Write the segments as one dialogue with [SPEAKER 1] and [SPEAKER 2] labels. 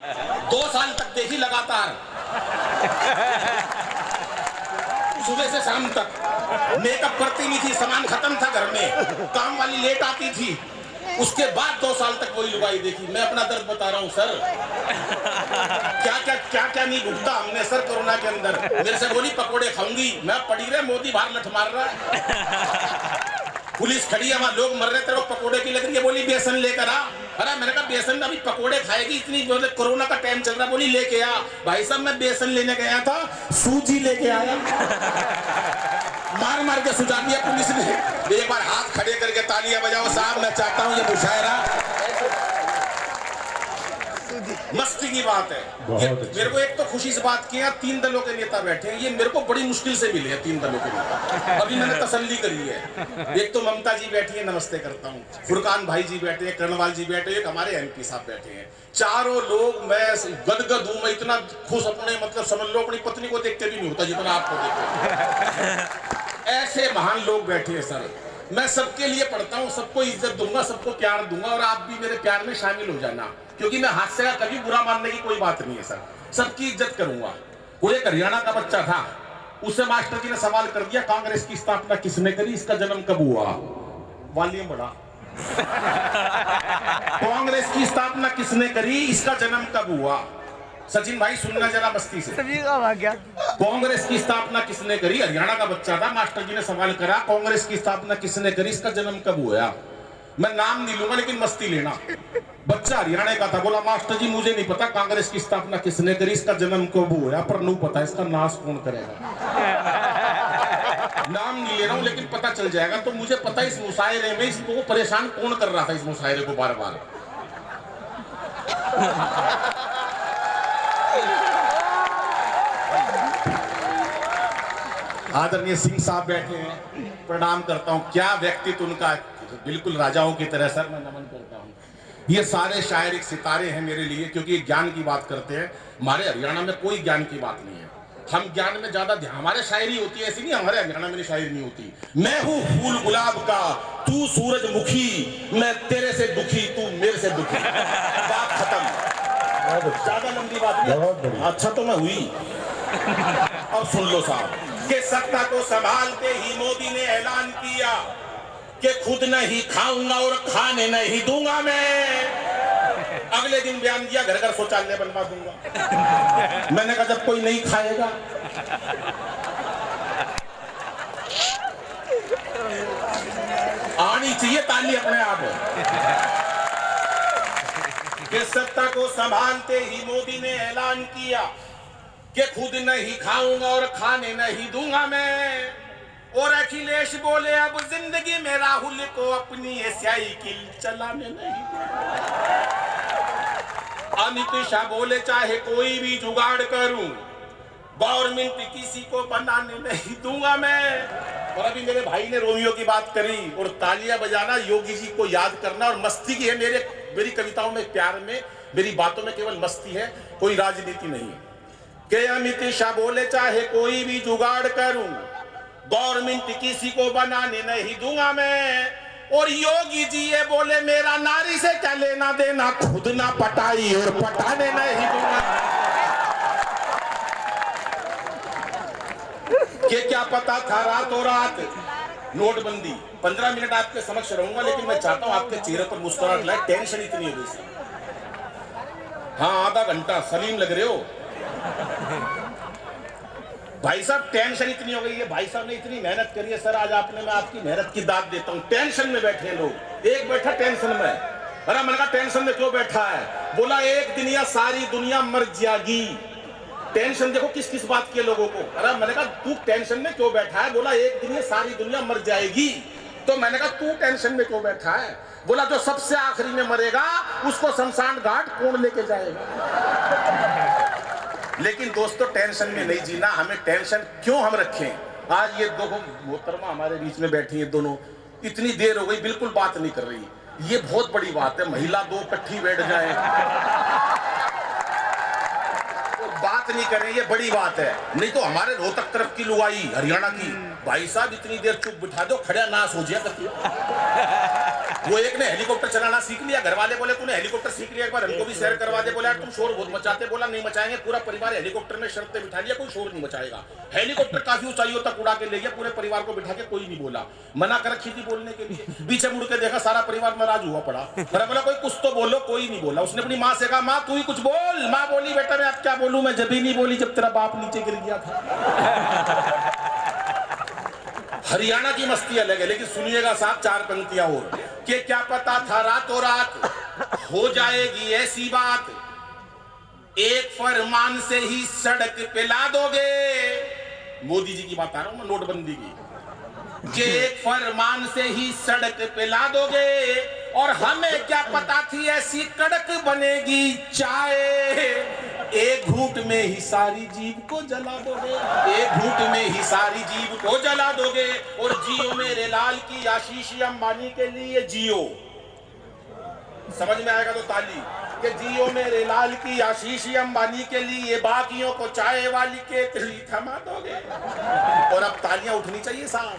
[SPEAKER 1] 2 साल तक देखी लगातार, सुबह से शाम तक मेकअप करती नहीं थी, सामान खत्म था घर में, काम वाली लेट आती थी। उसके बाद 2 साल तक वही लुगाई देखी। मैं अपना दर्द बता रहा हूँ सर, क्या नहीं भुगता हमने सर कोरोना के अंदर। मेरे से बोली पकोड़े खाऊंगी, मैं पड़ी रहे, मोदी बाहर लठ मार रहा है, पुलिस खड़ी है वहां, लोग मर रहे थे, वो पकोड़े की लग रही है, बोली बेसन लेकर आ। अरे मैंने कहा बेसन अभी पकोड़े खाएगी, इतनी कोरोना का टाइम चल रहा, बोली लेके आ। भाई साहब मैं बेसन लेने गया था, सूजी लेके आया, मार मार के सुझा दिया पुलिस ने। एक बार हाथ खड़े करके तालियां बजाओ साहब, मैं चाहता हूं ये मुशायरा मस्ती की बात है। मेरे को एक तो खुशी से बात की है, 3 दलों के नेता बैठे हैं, ये मेरे को बड़ी मुश्किल से मिले हैं 3 दलों के नेता। अभी मैंने तसल्ली करी है। एक तो ममता जी बैठी है, नमस्ते करता हूँ, फुरकान भाई जी बैठे हैं, कर्नवाल जी बैठे हैं, एक हमारे MP साहब बैठे हैं। चारों लोग मैं गदगद हूँ, मैं इतना खुश अपने मतलब समझ लो अपनी पत्नी को देख के भी नहीं होता जितना आपको देखते। ऐसे महान लोग बैठे हैं सर, मैं सबके लिए पढ़ता हूँ, सबको इज्जत दूंगा, सबको प्यार दूंगा, और आप भी मेरे प्यार में शामिल हो जाना, क्योंकि मैं हाथ से कभी बुरा मानने की कोई बात नहीं है सर, सबकी इज्जत करूंगा। वो एक हरियाणा का बच्चा था, उससे मास्टर जी ने सवाल कर दिया कांग्रेस की स्थापना किसने करी, इसका जन्म कब हुआ। वॉल्यूम बढ़ा। कांग्रेस की स्थापना किसने करी, इसका जन्म कब हुआ। सचिन भाई सुनना जरा मस्ती से। कांग्रेस की स्थापना किसने करी, हरियाणा का बच्चा था, मास्टर जी ने सवाल करा कांग्रेस की स्थापना किसने करी, इसका जन्म कब हुआ। मैं नाम नहीं लूंगा लेकिन मस्ती लेना। बच्चा हरियाणा का था, बोला मास्टर जी मुझे नहीं पता कांग्रेस की स्थापना किसने करी, इसका जन्म कब हुआ, पर नहीं पता इसका नाश कौन करेगा। नाम नहीं ले रहा हूं लेकिन पता चल जाएगा। तो मुझे पता इस मुशायरे में इसको परेशान कौन कर रहा था, इस मुशायरे को बार बार। आदरणीय सिंह साहब बैठे हैं, प्रणाम करता हूं, क्या व्यक्तित्व उनका, बिल्कुल राजाओं की तरह सर मैं नमन करता हूं। ये सारे शायर एक सितारे हैं मेरे लिए, क्योंकि ज्ञान की बात करते हैं। हमारे हरियाणा में कोई ज्ञान की बात नहीं है, हम ज्ञान में ज्यादा ध्यान, हमारे शायरी होती है ऐसी नहीं, हमारे हरियाणा में शायरी नहीं होती। मैं हूँ फूल गुलाब का, तू सूरजमुखी, मैं तेरे से दुखी, तू मेरे से दुखी। बात खत्म, ज्यादा लंबी बात नहीं। अच्छा तो मैं हुई। अब सुन लो साहब, कि सत्ता को संभालते ही मोदी ने ऐलान किया कि खुद नहीं खाऊंगा और खाने नहीं दूंगा मैं। अगले दिन बयान दिया घर घर शौचालय बनवा दूंगा। मैंने कहा जब कोई नहीं खाएगा, आनी चाहिए ताली अपने आप। कि सत्ता को संभालते ही मोदी ने ऐलान किया कि खुद नहीं खाऊंगा और खाने नहीं दूंगा मैं। और अखिलेश बोले अब जिंदगी में राहुल को अपनी ये साइकिल चलाने नहीं। अमित शाह बोले चाहे कोई भी जुगाड़ करूं, गवर्नमेंट किसी को बनाने नहीं दूंगा मैं। और अभी मेरे भाई ने रोमियो की बात करी, और तालियां बजाना, योगी जी को याद करना, और मस्ती की है मेरी कविताओं में, प्यार में, मेरी बातों में केवल मस्ती है, कोई राजनीति नहीं। कि अमित शाह बोले चाहे कोई भी जुगाड़ करूं, गवर्नमेंट किसी को बनाने नहीं दूंगा मैं। और योगी जी ये बोले मेरा नारी से क्या लेना देना, खुद ना पटाई और पटाने नहीं दूंगा। कि क्या पता था रातों रात नोटबंदी। 15 मिनट आपके समक्ष रहूंगा, लेकिन मैं चाहता हूं आपके चेहरे पर मुस्कुराहट लाए। टेंशन इतनी हो गई। हाँ आधा घंटा सलीम लग रहे हो भाई साहब, टेंशन इतनी हो गई है। भाई साहब ने इतनी मेहनत करी है सर, आज आपने, मैं आपकी मेहनत की दाद देता हूँ। टेंशन में बैठे लोग, एक बैठा टेंशन में। अरे मैंने कहा टेंशन में क्यों बैठा है, बोला एक दिन या सारी दुनिया मर जाएगी। टेंशन देखो किस किस बात के लोगों को। अरे मैंने कहा तू टेंशन में क्यों बैठा है, बोला एक दिन या सारी दुनिया मर जाएगी। तो मैंने कहा तू टेंशन में क्यों बैठा है, बोला जो सबसे आखिरी में मरेगा उसको शमशान घाट कौन लेके जाएगा। लेकिन दोस्तों टेंशन में नहीं जीना, हमें टेंशन क्यों हम रखें। आज ये दो मोहतरमा हमारे बीच में बैठी हैं, दोनों इतनी देर हो गई बिल्कुल बात नहीं कर रही, ये बहुत बड़ी बात है। महिला 2 इकट्ठी बैठ जाए और बात नहीं करें, ये बड़ी बात है। नहीं तो हमारे रोहतक तरफ की लुगाई, हरियाणा की, भाई साहब इतनी देर चुप बिठा दो, खड़ा नाश हो जाए। वो एक ने हेलीकॉप्टर चलाना सीख लिया, घर वाले बोले तूने हेलीकॉप्टर सीख लिया, एक बार हमको भी सैर करवा दे। बोला तुम शोर बहुत मचाते, बोला नहीं मचाएंगे, पूरा परिवार हेलीकॉप्टर में शर्तें बिठा लिया, कोई शोर नहीं मचाएगा। हेलीकॉप्टर काफी ऊंचाइयों तक उड़ा के ले गया, पूरे परिवार को बिठा के, कोई नहीं बोला, मना कर रखी थी बोलने के लिए। पीछे मुड़ के देखा सारा परिवार नाराज हुआ पड़ा। बोला कोई कुछ तो बोलो, कोई नहीं बोला। उसने अपनी माँ से कहा माँ तू ही कुछ बोल। माँ बोली बेटा मैं अब क्या बोलूं, मैं जब ही नहीं बोली जब तेरा बाप नीचे गिर गया था। हरियाणा की मस्ती अलग है, लेकिन सुनिएगा साहब चार पंक्तियां और कि क्या पता था रातों रात हो जाएगी ऐसी बात, एक फरमान से ही सड़क पे ला दोगे। मोदी जी की बात आ रहा हूं मैं, नोटबंदी की, कि एक फरमान से ही सड़क पे ला दोगे, और हमें क्या पता थी ऐसी कड़क बनेगी चाय, एक घूंट में ही सारी जीभ को जला दोगे, एक घूंट में ही सारी जीभ को जला दोगे। और जियो मेरे लाल की आशीष अंबानी के लिए जियो, समझ में आएगा तो ताली, कि जियो मेरे लाल की आशीष अंबानी के लिए, बाकियों को चाय वाली के तिली थमा दोगे। और अब तालियां उठनी चाहिए साहब।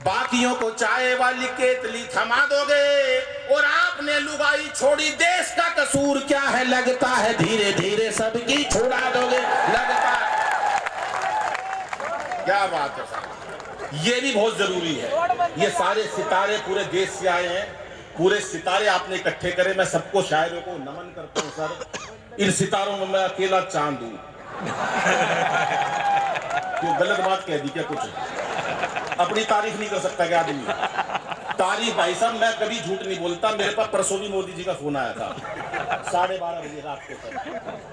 [SPEAKER 1] बाकियों को चाय वाली केतली थमा दोगे, और आपने लुगाई छोड़ी, देश का कसूर क्या है, लगता है धीरे धीरे सबकी छोड़ा दोगे, लगता है। क्या बात है साहब, ये भी बहुत जरूरी है। ये सारे सितारे पूरे देश से आए हैं, पूरे सितारे आपने इकट्ठे करे। मैं सबको शायरों को नमन करता हूँ सर। इन सितारों में मैं अकेला चांद हूं। क्यों गलत बात कह दी क्या? कुछ अपनी तारीफ नहीं कर सकता क्या आदमी? तारीफ भाई साहब मैं कभी झूठ नहीं बोलता। मेरे पास परसों भी मोदी जी का फोन आया था 12:30 बजे रात को सर।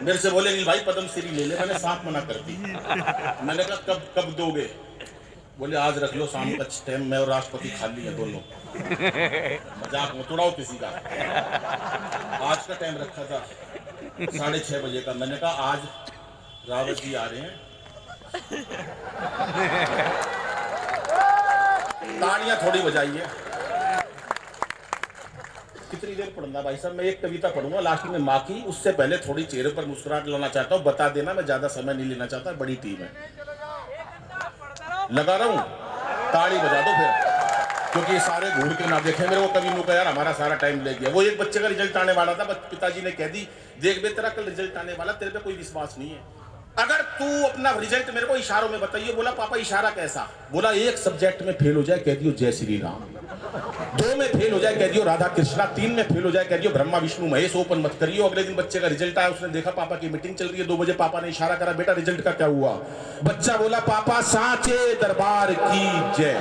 [SPEAKER 1] मेरे से बोले नहीं भाई पद्मश्री ले ले। मैंने साफ मना कर दी। मैंने कहा कब दोगे? बोले आज रख लो, शाम का टाइम मैं और राष्ट्रपति खाली है दोनों। मजाक मत उड़ाओ किसी का। आज का टाइम रखा था 6:30 बजे का। मैंने कहा आज रावत जी आ रहे हैं, तालियां थोड़ी बजाइए। कितनी देर पढ़ना भाई साहब? मैं एक कविता पढ़ूंगा लास्ट में माँ की, उससे पहले थोड़ी चेहरे पर मुस्कुराहट लाना चाहता हूँ। बता देना मैं ज्यादा समय नहीं लेना चाहता, बड़ी टीम है। लगा रहा हूं, ताली बजा दो फिर, क्योंकि ये सारे घूर के ना देखे मेरे को। कभी नु का यार हमारा सारा टाइम ले गया। वो एक बच्चे का रिजल्ट आने वाला था, पिताजी ने कह दी देख बे तेरा कल रिजल्ट आने वाला, तेरे पे कोई विश्वास नहीं है, अगर तू अपना रिजल्ट मेरे को इशारों में बताइए। बोला पापा इशारा कैसा? बोला एक सब्जेक्ट में फेल हो जाए कह दियो जय श्री राम, 2 में फेल हो जाए कह दियो राधा कृष्णा, 3 में फेल हो जाए कह दियो ब्रह्मा विष्णु महेश, ओपन मत करियो। अगले दिन बच्चे का रिजल्ट आया, उसने देखा पापा की मीटिंग चल रही है 2 बजे। पापा ने इशारा करा बेटा रिजल्ट का क्या हुआ? बच्चा बोला पापा सांचे दरबार की जय।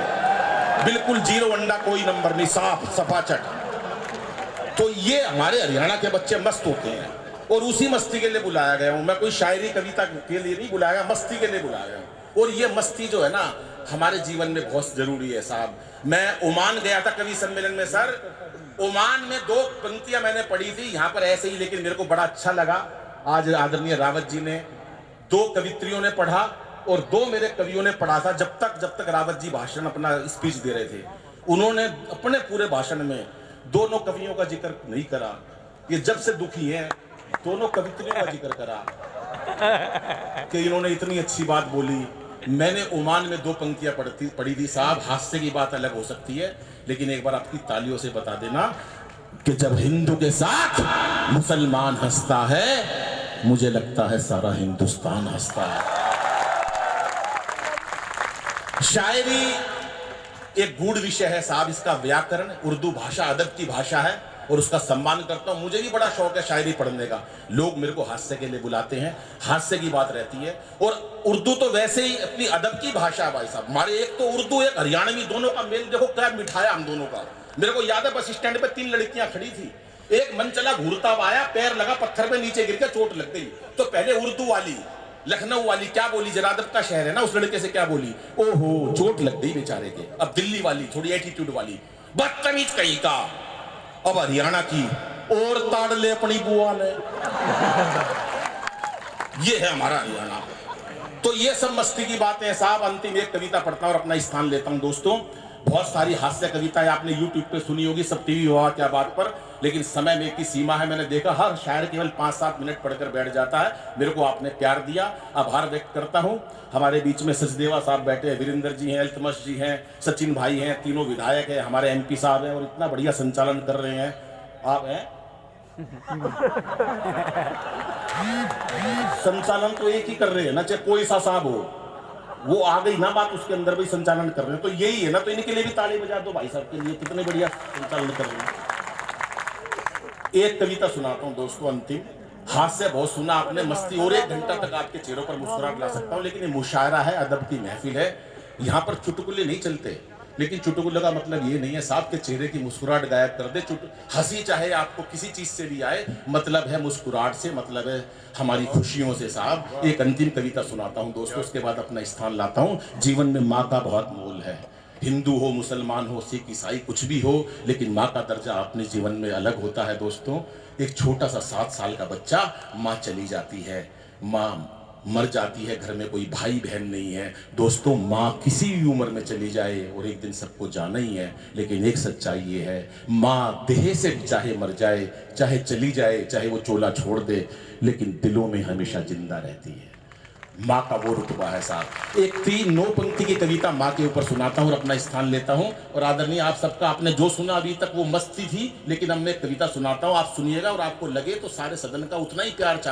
[SPEAKER 1] बिल्कुल 0 अंडा, कोई नंबर नहीं, साफ सपाचट। तो ये हमारे हरियाणा के बच्चे मस्त होते हैं, और उसी मस्ती के लिए बुलाया गया हूं मैं। कोई शायरी कविता के लिए नहीं बुलाया, मस्ती के लिए बुलाया हूं। और ये मस्ती जो है ना हमारे जीवन में बहुत जरूरी है साहब। मैं ओमान गया था कवि सम्मेलन में सर। ओमान में 2 पंक्तियां मैंने पढ़ी थी यहाँ पर ऐसे ही, लेकिन मेरे को बड़ा अच्छा लगा। आज आदरणीय रावत जी ने 2 कवित्रियों ने पढ़ा और 2 मेरे कवियों ने पढ़ा था। जब तक रावत जी भाषण अपना स्पीच दे रहे थे, उन्होंने अपने पूरे भाषण में दोनों कवियों का जिक्र नहीं करा। ये जब से दुखी है, दोनों कवित्रियों का जिक्र करा कि इन्होंने इतनी अच्छी बात बोली। मैंने ओमान में 2 पंक्तियां पढ़ी थी साहब। हास्य की बात अलग हो सकती है, लेकिन एक बार आपकी तालियों से बता देना कि जब हिंदू के साथ मुसलमान हंसता है, मुझे लगता है सारा हिंदुस्तान हंसता है। शायरी एक गूढ़ विषय है साहब। इसका व्याकरण, उर्दू भाषा अदब की भाषा है, और उसका सम्मान करता हूं। मुझे भी बड़ा शौक है शायरी पढ़ने का। लोग मेरे को हास्य के लिए बुलाते हैं, हास्य की बात रहती है। और उर्दू तो वैसे ही अपनी अदब की भाषा है भाई साहब। हमारे एक तो उर्दू एक हरियाणवी, दोनों का मेल देखो क्या मिठाया हम दोनों का। मेरे को याद है बस स्टैंड पे 3 लड़कियां खड़ी थी, एक मन चला घूरता हुआ आया, पैर लगा पत्थर पे, नीचे गिर के चोट लग गई। तो पहले उर्दू वाली, लखनऊ वाली क्या बोली, जरा अदब का शहर है ना, उस लड़के से क्या बोली, ओहो चोट लग गई बेचारे के। अब दिल्ली वाली थोड़ी एटीट्यूड वाली, बदतमीज कहीं का। अब हरियाणा की और ताड़ ले अपनी बुआ ने। ये है हमारा हरियाणा। तो ये सब मस्ती की बातें हैं साहब। अंतिम एक कविता पढ़ता हूं और अपना स्थान लेता हूं दोस्तों। बहुत सारी हास्य कविताएं आपने YouTube पे सुनी होगी, सब टीवी हुआ क्या बात पर, लेकिन समय में की सीमा है। मैंने देखा हर शायर केवल 5-7 मिनट पढ़कर बैठ जाता है। मेरे को आपने प्यार दिया, आभार व्यक्त करता हूं। हमारे बीच में सचदेवा साहब बैठे हैं, वीरेंद्र जी हैं, अल्तमश जी हैं, सचिन भाई हैं, तीनों विधायक हैं, हमारे MP साहब हैं और इतना बढ़िया संचालन कर रहे हैं। आप हैं संचालन तो एक ही कर रहे हैं ना, चाहे कोई सा साहब हो, वो आ गई ना बात, उसके अंदर भी संचालन कर रहे हैं, तो यही है ना। तो इनके लिए भी ताली बजा दो भाई साहब के लिए, कितने बढ़िया संचालन कर रहे हैं। एक कविता सुनाता हूं दोस्तों, अंतिम। हास्य बहुत सुना आपने, मस्ती और 1 घंटा तक आपके चेहरों पर मुस्कुराहट ला सकता हूं, लेकिन ये मुशायरा है, अदब की महफिल है, यहाँ पर चुटकुले नहीं चलते। लेकिन चुटकुले का मतलब ये नहीं है साहब के चेहरे की मुस्कुराहट गायब कर दे। हंसी चाहे आपको किसी चीज से भी आए, मतलब है मुस्कुराहट से, मतलब है हमारी खुशियों से साहब। एक अंतिम कविता सुनाता हूं दोस्तों, उसके बाद अपना स्थान लाता हूं। जीवन में माँ का बहुत मोल है, हिंदू हो, मुसलमान हो, सिख, ईसाई, कुछ भी हो, लेकिन माँ का दर्जा अपने जीवन में अलग होता है दोस्तों। एक छोटा सा 7 साल का बच्चा, माँ चली जाती है, माँ मर जाती है, घर में कोई भाई बहन नहीं है दोस्तों। माँ किसी भी उम्र में चली जाए और एक दिन सबको जाना ही है, लेकिन एक सच्चाई ये है, माँ देह से चाहे मर जाए, चाहे चली जाए, चाहे वो चोला छोड़ दे, लेकिन दिलों में हमेशा जिंदा रहती है। माँ का वो रुतबा है साहब। एक 3-9 पंक्ति की कविता माँ के ऊपर सुनाता हूँ और अपना स्थान लेता हूँ। और आदरणीय आप सबका, आपने जो सुना अभी तक वो मस्ती थी, लेकिन अब मैं कविता सुनाता हूँ, आप सुनिएगा और आपको लगे तो सारे सदन का उतना ही प्यार चाहता